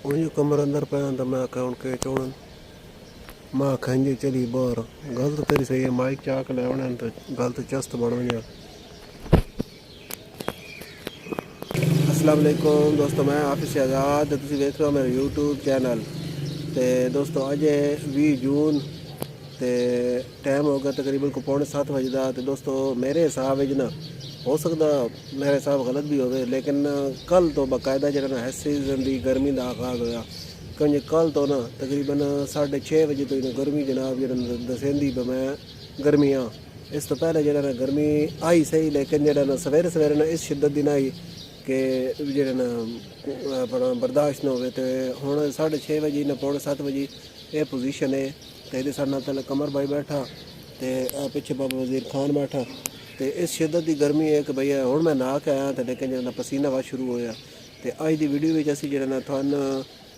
उन्हें कमर अंदर पे तो मैं आखा उनके चौड़न मैं आखा जी चली बाहर गल तो तेरी सही है माइक चाक ले उन्हें तो गल तो चस्त बन गया। अस्सलाम वालेकुम दोस्तों, मैं हाफिज़ शहजाद ते तुसीं वेख रहे हो मेरा यूट्यूब चैनल। तो दोस्तों अज 20 जून तो टाइम हो गया तकरीबन को 6:45 बजे का। तो दोस्तों मेरे हिसाब ना हो सकता मेरे हिसाब गलत भी होवे, लेकिन कल तो बाकायदा जो ना है सीजन की गर्मी का आगाज़ होया। क्योंकि कल तो ना तकरीबन 6:30 बजे तो गर्मी जनाब जो दसेंदी मैं गर्मी हाँ। इस तो पहले जो ना गर्मी आई सही, लेकिन जो ना सवेरे सवेरे ना इस शिद्दत दिन आई कि जो ना अपना बर्दाश्त न हो। तो हूँ 6:30 बजे ना 6:45 बजे ये पोजीशन है। तो ये साढ़े नाल कमर भाई बैठा तो पिछे बाबा वजीर खान बैठा। तो इस शिद्दत की गर्मी है कि भैया हूँ मैं नहा के आया तो लेकिन जो पसीना वह शुरू होया। तो अज की वीडियो में असी जो थान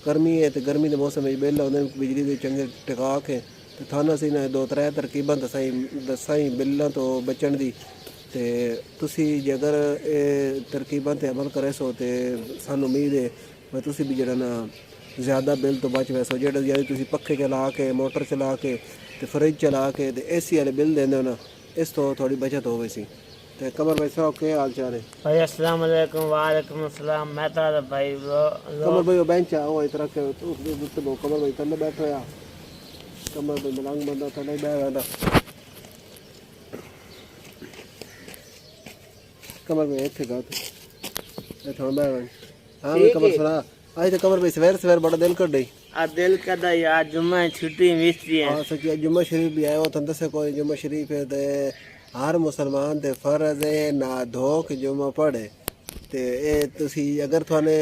गर्मी है तो गर्मी के मौसम में बिल आते बिजली के चंगे टिका के तो थान असी ना 2-3 तरकीबा दसाई बिलों तो बचन की। तो तुसी जे अगर ये तरकीबा ते अमल करे सो तो सानू उम्मीद है भाई तुसी भी जरा ना ज़्यादा बिल तो बच वैसो। जो तुसी पखे चला के मोटर चला के तो फ्रिज चला के तो AC वाले बिल देंगे ना, इस तो थोड़ी बचत हो वैसी। तो कमर भाई साहब क्या हाल चाल है भाई? अस्सलाम वालेकुम। वालेकुम अस्सलाम। मैं तो भाई कमर भाई वो बेंच आओ इस तरह के कमर भाई थले बैठो या कमर भाई मलंग बंदा थले बैठा कमर भाई इतने गा थोड़ा बैठ। हाँ भाई कमर सुना आज तो कमर भाई सवेरे सवेरे बड़ा दिल कर दी। आज दिल करदा यार जुम्मा छुट्टी मिस्त्री है। हाँ सच्ची जुम्मा शरीफ भी आया वो तंद से कोई जुम्मा शरीफ है तो हर मुसलमान ते फर्ज है ना धो के जुम्मा पढ़े। तो ये तुसी अगर थाने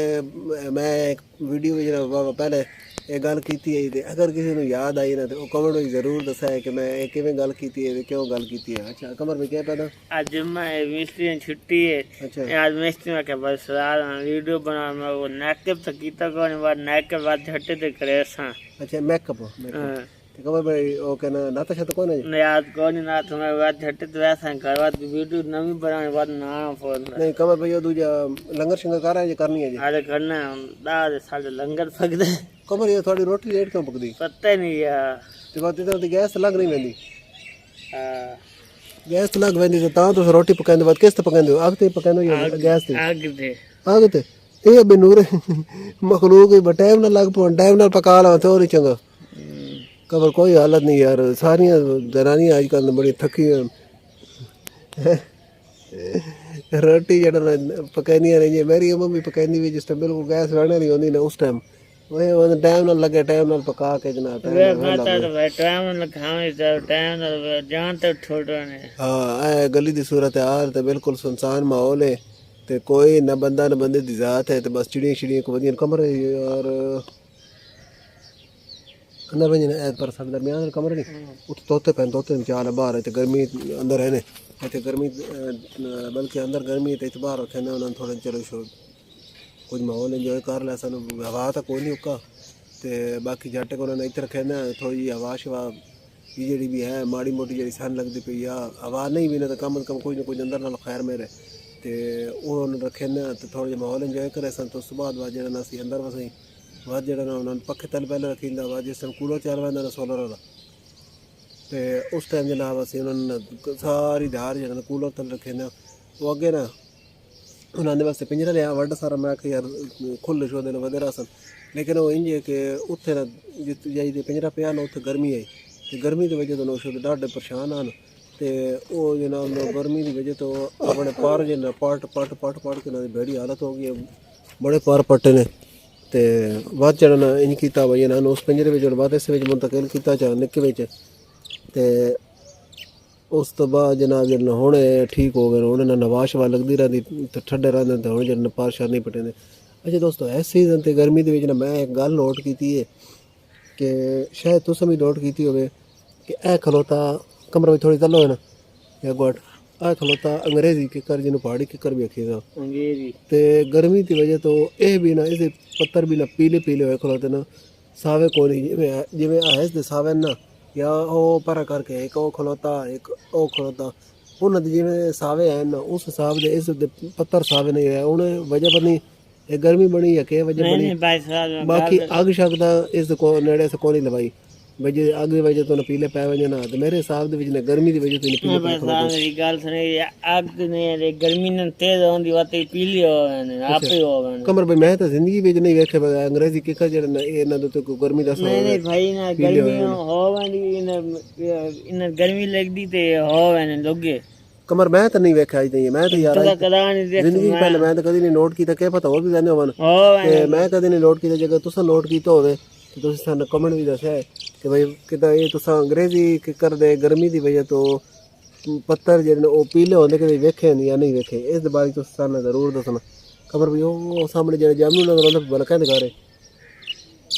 मैं एक वीडियो में जरा पहले ये गल की है तो अगर किसी को याद आई ना तो कमेंट में जरूर दसा है कि मैं ये किवें गल की है क्यों गल की है। अच्छा कमर में क्या पता आज जुम्मा है, मिस्त्री छुट्टी है। अच्छा आज मिस्त्री में क्या बस यार वीडियो बना मैं वो नेकअप तो कीता कोनी बार नेकअप बाद हटे ते करे सा। अच्छा मेकअप तो कमर भाई वो कहना नाता शाता कौन है याद कोनी ना तुम्हें बाद हटे तो वैसा कर बाद वीडियो नवी बनाने बाद ना फोन नहीं कमर भाई दूजा लंगर शंगर कर रहा है करनी है जी आज करना दाद साले लंगर फकदे कमर ये थोड़ी रोटी लेट क्यों पकदी पता ही नहीं यार। ते बात इतना तो गैस लग नहीं वेंदी हां गैस तो लग वेंदी तो तुस रोटी पकांदे बाद किस ते पकांदे आग ते पकांदे या गैस ते आग ते ये बेनूर मखलूक ही टाइम ना लग पवन टाइम ना पका ला तो और चंगा। कबर कोई हालत नहीं यार सारी जनानियां आजकल बड़ी थकी रोटी जड़ा पकानी नहीं मेरी मम्मी पकानी भी जिस टाइम बिल्कुल गैस रहने नहीं होती ना उस टाइम वो टाइम ना लगे टाइम ना पका के जना हाँ गली की सूरत हाल तो बिल्कुल सुनसान माहौल है। तो कोई न बंदा न बंदे की जात है तो बस चिड़िया चिड़िया को वजियन कमरे और अंदर वजन पर साढ़े दरमियान कमरे नहीं उत तोते पैन तोते चाल बाहर है तो गर्मी अंदर है ने गर्मी बल्कि अंदर गर्मी तो बाहर रखे उन्होंने थोड़े चलो शो कुछ माहौल इंजॉय कर लिया सानू हवा तो कोई नहीं उका। तो बाकी जट को उन्होंने इतने रखे थोड़ी जी हवा शवा ये जी भी है माड़ी मोटी जी सन लगती पी या हवा नहीं भी ना तो कम कुछ ना कुछ अंदर ना खैर मेरे तो उन्होंने रखे तो थोड़ा जहा माहौल इंजॉय करे सन। तो उस बाद जो असी अंदर वसी बाद जो उन्होंने पखे तल पहले रखी बाद जिस टाइम कूलर चल रहा ना सोलर वाला तो उस टाइम जनाब असी उन्होंने सारी धार जो कूलर तल रखे वो अगे ना उन्होंने वास्ते पिंजरा लिया वड्डा सारा मैं यार खुले शोदे ने वधेरा सन। लेकिन वो इंज है कि उत्थे ना जित जाइए पिंजरा पिया ना उत्थे गर्मी आई तो गर्मी की वजह तो नौ शोदे डाढ़े परेशान आन। तो वो जनाब गर्मी की वजह तो अपने पार जो पट पट पट पट के ना बेड़ी हालत हो गई बड़े पार पट्टे ने। तो बाद चढ़ना इंज किया भाई इन्होंने उस पिंजरे में बाद इस मुंतकिल किया चाह निक्के में तो उस तो बाद जनाब जन हूँ ठीक हो गए हूँ ना नवा शवा लगती रहती तो ठंडे रहते तो हूँ जन पार शार नहीं पटे। अच्छा दोस्तों इस सीजन तो गर्मी के मैं एक गल नोट की है कि शायद तुसें भी नोट की हो कि ए खलोता कमरा में थोड़ी तलो है ना या गोट आ खलोता अंग्रेजी किकर जिन्होंने पहाड़ी किकर भी आखी था तो गर्मी की वजह तो यह भी ना इसे पत्थर भी ना पीले पीले हुए खलोते ना सावे को नहीं जिमें आयस दे सावे ना या वो पर करके एक वो खलोता एक वो खलोता उन्होंने जिमें सावे हैं ना उस हिसाब से इस पत्थर सावे नहीं है उन्हें वजह पर नहीं ਇਹ ਗਰਮੀ ਬਣੀ ਹੈ ਕਿ ਵਜ੍ਹਾ नहीं ਬਣੀ नहीं भाई साहब ਬਾਕੀ ਅੱਗ ਸ਼ੱਕ ਦਾ ਇਸ ਦੇ ਕੋ ਨੇੜੇ ਸੇ ਕੋਈ ਨਹੀਂ ਲਵਾਈ ਬਈ ਜੇ ਅੱਗ ਦੀ ਵਜ੍ਹਾ ਤੋਂ ਪੀਲੇ ਪੈ ਵਜੇ ਨਾ ਤੇ ਮੇਰੇ ਹਿਸਾਬ ਦੇ ਵਿੱਚ ਨੇ ਗਰਮੀ ਦੀ ਵਜ੍ਹਾ ਤੋਂ ਨਹੀਂ ਪੀਲੇ भाई साहब मेरी गल सुने आग ने गर्मी ने तेज होंदी वाते पीली होवे आपे होवे ਕਮਰ ਬਈ ਮੈਂ ਤਾਂ ਜ਼ਿੰਦਗੀ ਵਿੱਚ ਨਹੀਂ ਵੇਖਿਆ ਬਈ ਅੰਗਰੇਜ਼ੀ ਕਿੱਕਾ ਜਿਹੜਾ ਇਹਨਾਂ ਦੇ ਉੱਤੇ ਕੋਈ ਗਰਮੀ ਦਾ नहीं नहीं भाई ना गर्मी होवे इन गर्मी लगदी ते होवे ने लोगे ਕਮਰ ਮੈਂ ਤਾਂ ਨਹੀਂ ਵੇਖਿਆ ਅਜੇ ਮੈਂ ਤਾਂ ਯਾਰ पता कदा नहीं देख ਜ਼ਿੰਦਗੀ ਪਹਿਲੇ ਮੈਂ ਤਾਂ ਕਦੀ ਨਹੀਂ ਨੋਟ ਕੀਤਾ ਕਿ ਪਤਾ ਹੋਰ ਵੀ ਜਾਣੇ ਹੋਵਨ होवे ਤੇ ਮੈਂ ਕਦੇ ਨਹੀਂ ਨੋਟ ਕੀਤਾ ਜੇਕਰ ਤੁਸੀਂ ਨੋਟ ਕੀਤਾ ਹੋਵੇ ਤੇ ਤੁਸੀਂ ਸਾਨੂੰ ਕਮੈਂਟ ਵੀ ਦੱਸਿਆ ਕਿ ਬਈ ਕਿਦਾਂ ਇਹ ਤੁਸੀਂ ਅੰਗਰੇਜ਼ੀ ਕਿ ਕਰਦੇ ਗਰਮੀ ਦੀ ਵਜ੍ਹਾ ਤੋਂ ਪੱਤਰ ਜਿਹੜੇ ਨੇ ਉਹ ਪੀਲੇ ਹੁੰਦੇ ਕਿ ਵੇਖੇ ਨਹੀਂ ਜਾਂ ਨਹੀਂ ਵੇਖੇ ਇਸ ਦੇ ਬਾਰੇ ਤੁਸੀਂ ਸਾਨੂੰ ਜ਼ਰੂਰ ਦੱਸਣਾ ਖਬਰ ਵੀ ਉਹ ਸਾਹਮਣੇ ਜਿਹੜੇ ਜਾਮਨੂ ਨਗਰ ਉਹਦੇ ਬਲਕਾਂ ਦੇ ਘਰ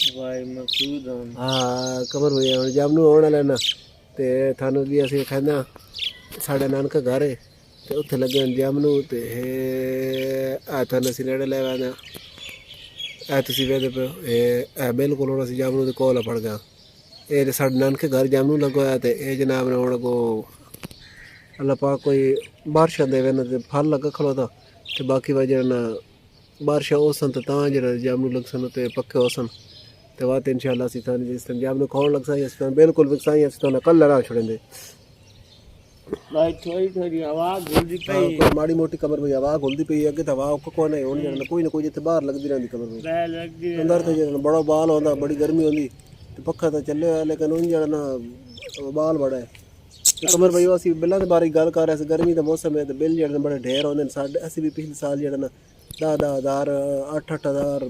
भाई मकसूद हम ਹਾਂ ਖਬਰ ਹੋਈ ਹੁਣ ਜਾਮਨੂ ਆਉਣ ਵਾਲਾ ਨਾ ਤੇ ਤੁਹਾਨੂੰ ਵੀ ਅਸੀਂ ਕਹਿੰਦਾ ਸਾਡੇ ਨਾਨਕਾ ਘਰ ਹੈ ਤੇ ਉੱਥੇ ਲੱਗੇ ਹੋਏ ਜਾਮਨੂ ਤੇ ਆ ਤੁਹਾਨੂੰ ਅਸੀਂ ਨੇੜੇ ਲੈ ਆਵਾਂ ਆ ਤੁਸੀਂ ਵੇਖਦੇ ਪਏ ਇਹ ਬਿਲਕੁਲ ਹੁਣ ਅਸੀਂ ਜਾਮਨੂ ਦੇ ਕੋਲ ਪੜ ਗਿਆ ਇਹ ਸਾਡੇ ਨਾਨਕੇ ਘਰ ਜਾਮਨੂ ਲਗਵਾਇਆ ਤੇ ਇਹ ਜਨਾਬ ਨੇ ਹੁਣ ਕੋ ਅੱਲਾਹ ਪਾਕ ਕੋਈ ਬਾਰਿਸ਼ਾਂ ਦੇਵੇ ਨਾ ਤੇ ਫਲ ਲੱਗਾ ਖਲੋਤਾ ਤੇ ਬਾਕੀ ਵਜ੍ਹਾ ਨਾ ਬਾਰਿਸ਼ਾਂ ਹੋਸਨ ਤਾਂ ਜਿਹੜਾ ਜਾਮਨੂ ਲਗਸਨ ਤੇ ਪੱਕੇ ਹੋਸਨ ਤੇ ਬਾਤ ਇਨਸ਼ਾਅੱਲਾ ਅਸੀਂ ਤੁਹਾਨੂੰ ਜਿਸ ਟਾਈਮ ਜਾਮਨੂ ਖਾਣ ਲੱਗ ਸਾਂ ਅਸੀਂ ਬਿਲਕੁਲ ਵਿਕਸਾਈ ਅਸੀਂ ਤੁਹਾਨੂੰ ਕੱਲ ਲੜਾ ਛੜेंगे भाई थोड़ी थोड़ी आवाज जल्दी पे ਕੋਈ ਮਾੜੀ ਮੋਟੀ ਕਮਰ ਵਿੱਚ ਹਵਾ ਘੁਲਦੀ ਪਈ ਅੱਗੇ ਤਾਂ ਹਵਾ ਕੋਈ ਨਹੀਂ ਹੋਣੀ ਜਾਣਾ ਕੋਈ ਨਾ ਕੋਈ ਜਿੱਥੇ ਬਾਹਰ ਲੱਗਦੀ ਰਹਿੰਦੀ ਕਮਰ ਵਿੱਚ बह लगदी ਅੰਦਰ ਤੇ ਜਿਹੜਾ ਬੜਾ ਬਾਲ ਹੁੰਦਾ ਬੜੀ ਗਰਮੀ ਹੁੰਦੀ ਤੇ ਪੱਖਾ ਤਾਂ ਚੱਲੇ ਹੋਇਆ ਲੇਕਿਨ ਉਹ ਜਿਹੜਾ ਨਾ ਬਾਲ ਬੜਾ ਹੈ ਤੇ ਕਮਰ ਬਈ ਅਸੀਂ ਬਿੱਲਾਂ ਦੇ ਬਾਰੇ ਗੱਲ ਕਰ ਰਹੇ ਸੀ ਗਰਮੀ ਦਾ ਮੌਸਮ ਹੈ ਤੇ ਬਿੱਲ ਜਿਹੜੇ ਬੜੇ ਢੇਰ ਹੁੰਦੇ ਨੇ ਸਾਡੇ ਅਸੀਂ ਵੀ ਪਿਛਲੇ ਸਾਲ ਜਿਹੜਾ ਨਾ 10,000 8,000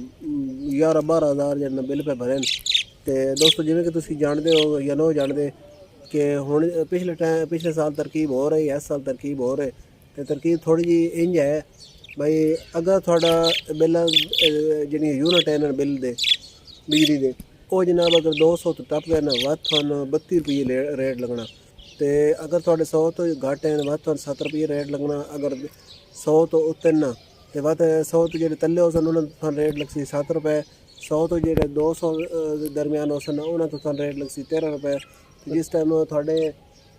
11,000 ਜਿਹੜਾ ਬਿੱਲ ਪੇ ਭਰੇ ਨੇ ਤੇ ਦੋਸਤੋ ਜਿਵੇਂ ਕਿ ਤੁਸੀਂ ਜਾਣਦੇ ਹੋ ਜਾਂ ਨਾ ਜਾਣਦੇ ਕਿ ਹੁਣ ਪਿਛਲੇ ਸਾਲ ਤਰਕੀਬ ਹੋ ਰਹੀ ਇਸ ਸਾਲ ਤਰਕੀਬ ਹੋ ਰਹੀ ਤੇ ਤਰਕੀਬ ਥੋੜੀ ਜੀ ਇੰਜ ਹੈ ਬਈ ਅਗਰ ਤੁਹਾਡਾ ਬਿੱਲ ਜਿਹੜੀ ਯੂਨਿਟ ਹੈ ਨਾ ਬਿੱਲ ਦੇ ਬਿਜਲੀ ਦੇ ਉਹ ਜਨਾਬ ਅਗਰ 200 ਤੋਂ ਟੱਪ ਗਏ ਨਾ ਵੱਧ ਤੁਹਾਨੂੰ 32 ਰੁਪਏ ਰੇਟ ਲੱਗਣਾ ਤੇ ਅਗਰ ਤੁਹਾਡੇ 100 ਤੋਂ ਘੱਟ ਹੈ ਵੱਧ ਤੁਹਾਨੂੰ 7 ਰੁਪਏ ਰੇਟ ਲੱਗਣਾ ਅਗਰ 100 ਤੋਂ ਉੱਤੇ ਨਾ ਤੇ ਵੱਧ 100 ਤੋਂ ਜਿਹੜੇ ਥੱਲੇ ਹੋ ਸਨ ਉਹਨਾਂ ਤੁਹਾਨੂੰ ਰੇਟ ਲੱਗਸੀ 7 ਰੁਪਏ 100 ਤੋਂ ਜਿਹੜੇ 200 ਦੇ ਦਰਮਿਆਨ ਹੋ ਸਨ ਉਹਨਾਂ ਤੋਂ ਤੁਹਾਨੂੰ ਰੇਟ ਲੱਗਸੀ 13 ਰੁਪਏ ਜਿਸ ਟਾਈਮ ਤੁਹਾਡੇ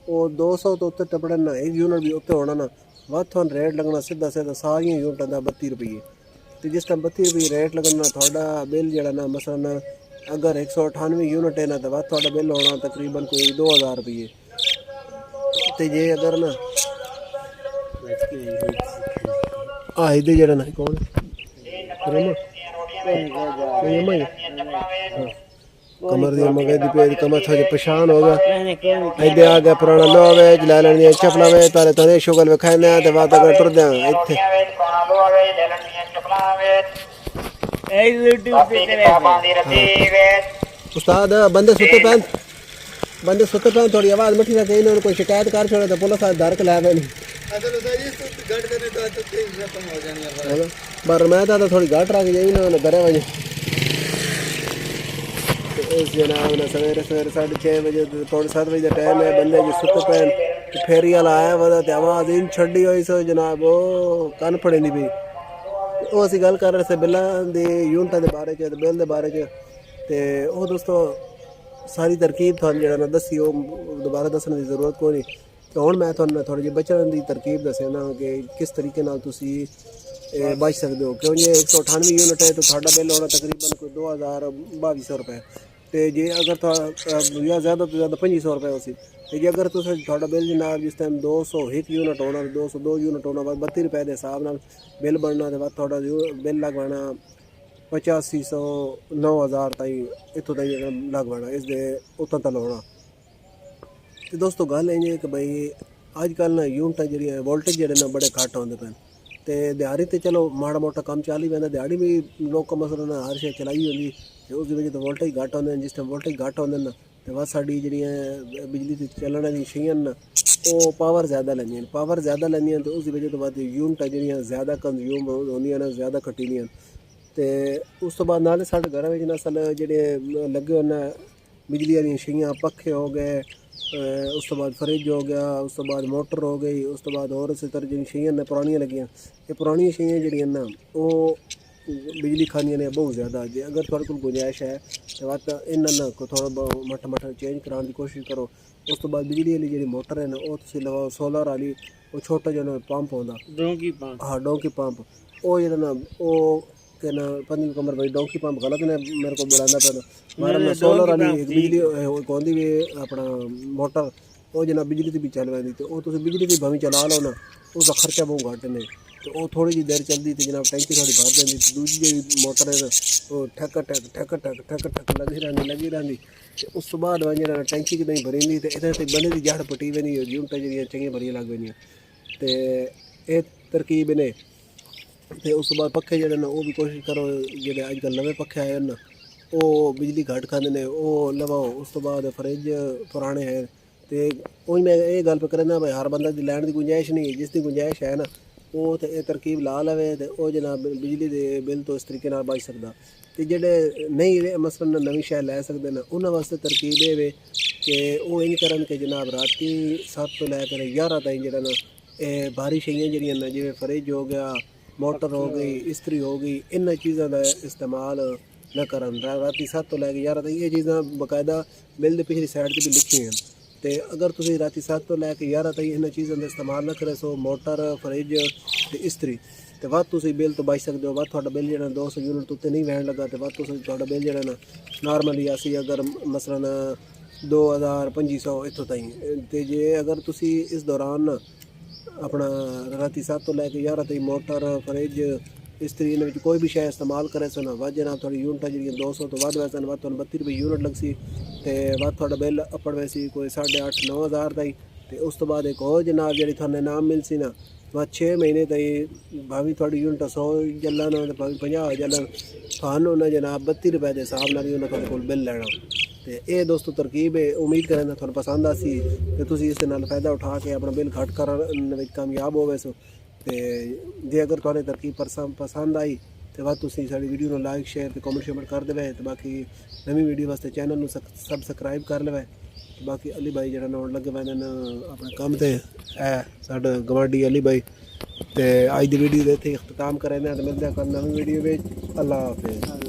ਉਹ 200 ਤੋਂ ਉੱਤੇ ਟੱਪਣ ਨਾ ਇੱਕ ਯੂਨਿਟ ਵੀ ਉੱਤੇ ਹੋਣਾ ਨਾ ਵੱਧ ਤੁਹਾਨੂੰ ਰੇਟ ਲੱਗਣਾ ਸਿੱਧਾ ਸਾਰੀਆਂ ਯੂਨਿਟਾਂ ਦਾ 32 ਰੁਪਏ ਤੇ ਜਿਸ ਟਾਈਮ 32 ਰੁਪਏ ਰੇਟ ਲੱਗਣਾ ਤੁਹਾਡਾ ਬਿੱਲ ਜਿਹੜਾ ਨਾ ਮਸਲਨ ਅਗਰ 198 ਯੂਨਿਟ ਹੈ ਨਾ ਤਾਂ ਵੱਧ ਤੁਹਾਡਾ ਬਿੱਲ ਹੋਣਾ ਤਕਰੀਬਨ ਕੋਈ 2000 ਰੁਪਏ ਤੇ ਜੇ ਅਗਰ ਨਾ ਇਹਦੇ ਜਿਹੜਾ ਨਾ ਕੌਣ ਰਮਾ कमर दी मगे दी पे कमर था जो परेशान हो गया इधर आ गया पुराना लो वे जला लेनी चपला वे तारे तारे शुगल वे खाने ते बात अगर तुर दे इथे उस्ताद बंदे सुते पैन थोड़ी आवाज मठी रखे इन्होंने कोई शिकायत कर छोड़े तो पुलिस डर के ला नहीं पर मैं तो थोड़ी घट रख जाई इन्होंने घरे वजे इस जनाब ने सवेरे 6:30 बजे पौने 7 बजे का टाइम है बंदे जो सुत पैन फेरी वाला आया वा ते आवाज़ इन छड़ी हुई सो जनाब वो कन फड़े नहीं पई वो असी गल कर रहे थे बिल्लां दे यूनिटां दे बारे च बिल दे बारे च ते वो दोस्तों सारी तरकीब थानू जेह्ड़ा ना दस्सी ओह् दोबारा दस्सने दी जरूरत कोई नहीं ते हुण मैं थानू थोड़ी जी बचने दी तरकीब दस्सना कि किस तरीके नाल तुसी बच सकते हो क्यों जे 198 यूनिट है तो थोड़ा बिल होना तकरीबन कोई 2200 रुपए ते जे अगर या ज़्यादा तो ज़्यादा 2500 रुपए उसी ते जे अगर तुस थोड़ा बिल जनाब जिस टाइम 201 यूनिट होना 202 यूनिट होना 32 रुपए के हिसाब नाल बिल बनना ते थोड़ा बिल लगवाना 8500 9000 ताई इतों ताई लगवाना इस दे उतना तल होना ते दोस्तों गल इंज है कि भाई अजकल ना यूनिटां जेह्ड़ियां वोल्टेज जेह्ड़े ना बड़े घट होंदे पैन ते दिहाड़ी ते चलो माड़ा मोटा कम चल ही पैंदा दिहाड़ी भी लोग मसलन हर शे चलाई होंदी ते उस वजह तो वोल्टेज घट होंदे जिस टाइम वोल्टेज घट होंदे ना ते बस साडी जेह्ड़ियां बिजली ते चलने दी शेयां ना ओह् पावर ज़्यादा लैंदियां ते उस वजह तो बाद यूनिटां जेह्ड़ियां ज़्यादा कंज्यूम होंदियां न ज़्यादा कट्टियां ते उस तो बाद नाले साढ़े घरां विच नसल जेह्ड़े लगे होने बिजली आह्लियां शेयां पक्खे हो गए उस तो बाद फ्रिज हो गया उस तो बाद मोटर हो गई उस तो बाद और इस तरह जिहड़ियां शेयां ने पुरानियां लगियां ये पुरानियां शेयां जेह्ड़ियां ना ओह् बिजली खानियां ने बहुत ज़्यादा जे अगर थोड़े कोल गुंजाइश है तो बात इन्हां ना को थोड़ा मट्ठा चेंज कराने की कोशिश करो उस तो बाद बिजली वाली जेह्ड़ी मोटर है ना ओह् तुसीं लगाओ सोलर वाली ओह् छोटा जिहा पंप होंदा डोंकी पंप हाँ डोंकी पंप ओह् जेह्ड़ा ना ओह् कि ना पंजी कमर भाई डोंकी पंप गलत ने मेरे को बुलाना पैदा मारा सोलर वाली बिजली कौन भी अपना मोटर वो जनाब बिजली की भी चल पैंदी तो वो तुम बिजली की भावी चला लो ना उसका खर्चा बहुत घट ने तो वो थोड़ी जी देर चलती तो जनाब टैंकी थोड़ी भर देंदी तो दूसरी जी मोटर है ना वो ठक लगी रहती तो उस तो बाद वह टैंकी की नहीं भरी तो इधर से बने की जड़ पटी भी नहीं यूनिट जी चंगी भरिया लग पैनिया तो ये तरकीब ने ਤੇ ਉਸ ਤੋਂ ਬਾਅਦ ਪੱਖੇ ਜਿਹੜੇ ਨੇ ਉਹ ਵੀ ਕੋਸ਼ਿਸ਼ ਕਰੋ ਜਿਹੜੇ ਅੱਜ ਕੱਲ੍ਹ ਨਵੇਂ ਪੱਖੇ ਆਏ ਨੇ ਉਹ ਬਿਜਲੀ ਘੱਟ ਖਾਂਦੇ ਨੇ ਉਹ ਲਵਾਓ ਉਸ ਤੋਂ ਬਾਅਦ ਫਰਿੱਜ ਪੁਰਾਣੇ ਹੈ ਤੇ ਉਹ ਮੈਂ ਇਹ ਗੱਲ ਪੇ ਕਰਨਾ ਭਾਈ ਹਰ ਬੰਦਾ ਦੀ ਲੈਣ ਦੀ ਗੁੰਜਾਇਸ਼ ਨਹੀਂ ਜਿਸ ਦੀ ਗੁੰਜਾਇਸ਼ ਹੈ ਨਾ ਉਹ ਤੇ ਇਹ ਤਰਕੀਬ ਲਾ ਲਵੇ ਤੇ ਉਹ ਜਨਾਬ ਬਿਜਲੀ ਦੇ ਬਿੱਲ ਤੋਂ ਇਸ ਤਰੀਕੇ ਨਾਲ ਬਚ ਸਕਦਾ ਤੇ ਜਿਹੜੇ ਨਹੀਂ ਮਸਲਨ ਨਵੀਂ ਸ਼ੈ ਲੈ ਸਕਦੇ ਨੇ ਉਹਨਾਂ ਵਾਸਤੇ ਤਰਕੀਬ ਇਹ ਵੇ ਕਿ ਉਹ ਇੰਜ ਕਰਨ ਕਿ ਜਨਾਬ ਰਾਤੀ 7 ਤੋਂ ਲੈ ਕੇ 11 ਤਾਈਂ ਜਿਹੜਾ ਨਾ ਇਹ ਭਾਰੀ ਸ਼ੈਆਂ ਜਿਹੜੀਆਂ ਨੇ ਜਿਵੇਂ ਫਰਿੱਜ ਹੋ ਗਿਆ मोटर हो गई इस्त्री हो गई इन चीज़ों का इस्तेमाल न करन रात 7 तो लैके 11 तक ये चीज़ा बाकायदा बिल की पिछली साइड से भी लिखी हैं तो अगर तुम रात 7 तो लैके 11 तक इन चीज़ों का इस्तेमाल न करे सो मोटर फ्रिज तो इस्त्री तो वह तुम बिल तो बच सकते हो वह थोड़ा बिल जो 200 यूनिट उत्ते नहीं वहन लगा तो वह थोड़ा बिल जो ना नॉर्मली असी अगर मसलन 2500 इतों ताईं तो जे अगर तुम इस दौरान अपना राती 7 तो लैके 11 तक मोटर फ्रिज इस्त्री इन कोई भी शय इस्तेमाल करे सो ना वह जनाब थोड़ी यूनिट जी 200 तो वध वैसे वह 32 रुपये यूनिट लगसी तो वह थोड़ा बिल अपड़ वैसी कोई 8,500-9 हज़ार ताईं तो उस तो बाद एक और जनाब जी थाने नाम मिलसी ना वह 6 महीने ताईं भावी थोड़ी यूनिट 100 जलन भावी 50 जलन थानू ना जनाब 32 रुपये के हिसाब नाल उन्होंने को बिल लैना तो ये दोस्तों तरकीब है उम्मीद करें थोड़ा पसंद आसी तो तुम इस फ़ायदा उठा के अपना बिल घट कर कामयाब हो सो तो जे अगर थोड़े तरकीब पसंद आई तो वह तुम साड़ी वीडियो को लाइक शेयर तो कमेंट शेमेंट कर देवे तो बाकी नवी वीडियो वास्ते चैनल में सबसक्राइब कर लेवे तो बाकी अली भाई जरा नौन लगे पैन अपने काम से है साढ़े गवांडी अली भाई तो अज की वीडियो इतने अख्ताम करें तो मिलते हैं नवी वीडियो में अल्लाह हाफिज़।